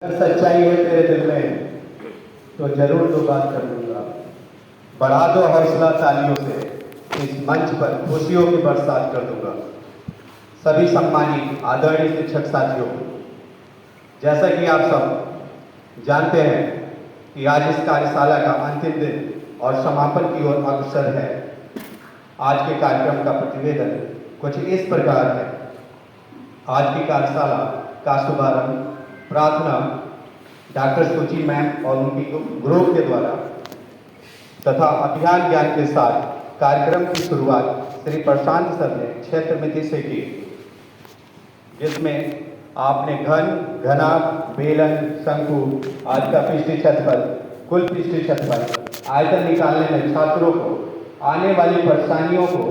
अगर सच्चाई है तेरे दिल में तो जरूर दो बात कर दूंगा। बढ़ा दो हौसला तालियों से इस मंच पर खुशियों की बरसात कर दूंगा। सभी सम्मानित आदरणीय शिक्षक साथियों, जैसा कि आप सब जानते हैं कि आज इस कार्यशाला का अंतिम दिन और समापन की ओर अग्रसर है। आज के कार्यक्रम का प्रतिवेदन कुछ इस प्रकार है। आज की कार्यशाला का शुभारंभ प्रार्थना डॉक्टर सुची मैम और उनकी ग्रुप के द्वारा तथा अभियान ज्ञान के साथ कार्यक्रम की शुरुआत श्री प्रशांत सर ने क्षेत्र मिति से की, जिसमें आपने घन, घना, बेलन, शंकु आज का पृष्ठीय क्षेत्रफल, कुल पृष्ठीय क्षेत्रफल आयतन निकालने में छात्रों को आने वाली परेशानियों को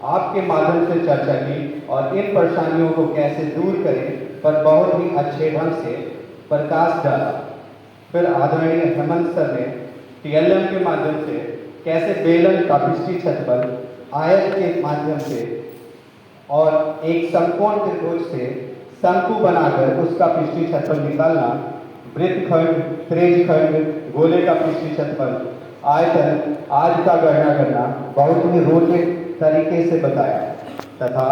आपके माध्यम से चर्चा की और इन परेशानियों को कैसे दूर करें पर बहुत ही अच्छे ढंग से प्रकाश डाला। फिर आदरणीय हेमंत सर ने टीएलएम के माध्यम से कैसे बेलन का पृष्ठीय क्षेत्रफल आयत के माध्यम से और एक समकोण त्रिभुज से शंकु बनाकर उसका पृष्ठीय क्षेत्रफल निकालना, वृत्तखंड, त्रिज्यखंड, गोले का पृष्ठीय क्षेत्रफल, आयतन आदि का गणना करना बहुत ही रोचक तरीके से बताया तथा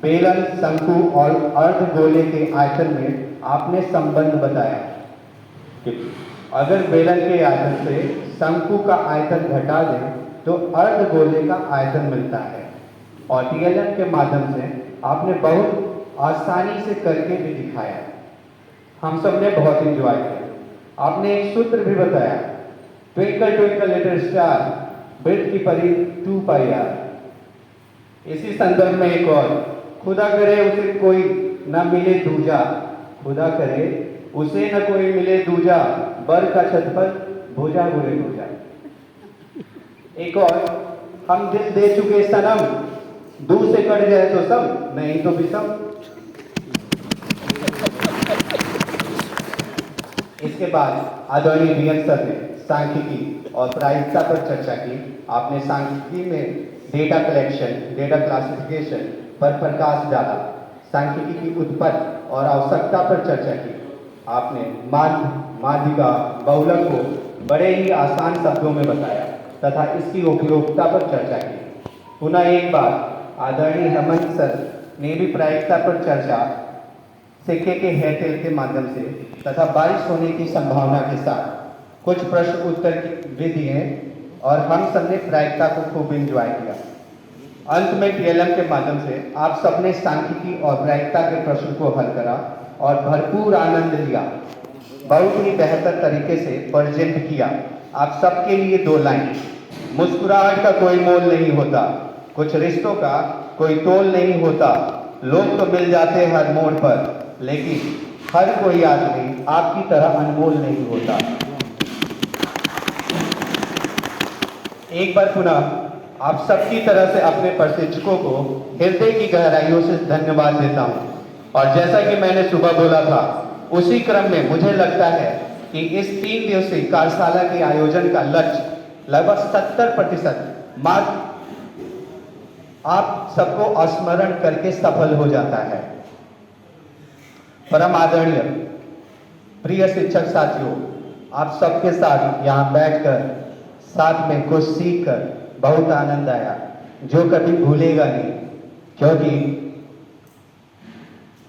बेलन, शंकु और अर्धगोले के आयतन में आपने संबंध बताया कि अगर बेलन के आयतन से शंकु का आयतन घटा दें तो अर्धगोले का आयतन मिलता है। और टीएलएम के माध्यम से आपने बहुत आसानी से करके भी दिखाया। हम सब ने बहुत इंजॉय किया। आपने एक सूत्र भी बताया, ट्विंकल ट्विंकल लिटिल स्टार, वृत्त की परिधि 2 पाई आर। इसी संदर्भ में एक और, खुदा करे उसे कोई न मिले दूजा, खुदा करे उसे न कोई मिले दूजा, बर का क्षेत्रफल भुजा बुरे भुजा। एक और, हम दिल दे चुके सनम, दूर से कट जाए तो सब, नहीं तो विषम। इसके बाद आदरणीय बीएन सर ने सांख्यिकी और प्रायिकता पर चर्चा की। आपने सांख्यिकी में डेटा कलेक्शन, डेटा क्लासिफिकेशन पर प्रकाश डाला, सांख्यिकी की उत्पत्ति और आवश्यकता पर चर्चा की। आपने माध्यिका बहुलक को बड़े ही आसान शब्दों में बताया तथा इसकी उपयोगिता पर चर्चा की। पुनः एक बार आदरणीय हेमंत सर ने भी प्रायिकता पर चर्चा सिक्के के हेरफेर के माध्यम से तथा बारिश होने की संभावना के साथ कुछ प्रश्न उत्तर भी दिए और हम सबने प्रायिकता को खूब एंजॉय किया। अंत में टीएलएम के माध्यम से आप सबने सांख्यिकी और प्रायिकता के प्रश्न को हल करा और भरपूर आनंद लिया। बहुत ही बेहतर तरीके से प्रेजेंट किया। आप सबके लिए 2 लाइन, मुस्कुराहट का कोई मोल नहीं होता, कुछ रिश्तों का कोई तोल नहीं होता, लोग तो मिल जाते हर मोड़ पर, लेकिन हर कोई आदमी आपकी तरह अनमोल नहीं होता। एक बार पुनः आप सबकी तरह से अपने प्रशिक्षकों को हृदय की गहराइयों से धन्यवाद देता हूं। और जैसा कि मैंने सुबह बोला था, उसी क्रम में मुझे लगता है कि इस 3 दिवसीय कार्यशाला के आयोजन का लक्ष्य लगभग 70% मार्क आप सबको स्मरण करके सफल हो जाता है। परम आदरणीय प्रिय शिक्षक साथियों, आप सबके साथ यहाँ बैठकर साथ में कुछ सीख कर बहुत आनंद आया, जो कभी भूलेगा नहीं। क्योंकि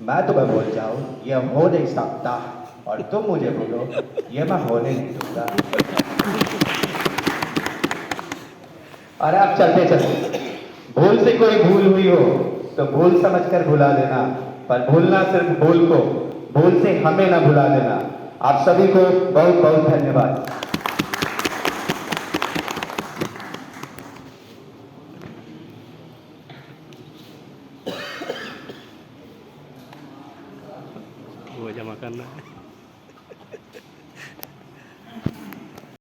मैं तुम्हें बोल जाऊं यह हो नहीं सकता और तुम मुझे बोलो यह मैं होने नहीं दूंगा। और आप चलते चलते भूल से कोई भूल हुई हो तो भूल समझकर भुला देना, पर भूलना सिर्फ भूल को, भूल से हमें ना भुला देना। आप सभी को बहुत बहुत धन्यवाद। वो जमा करना है।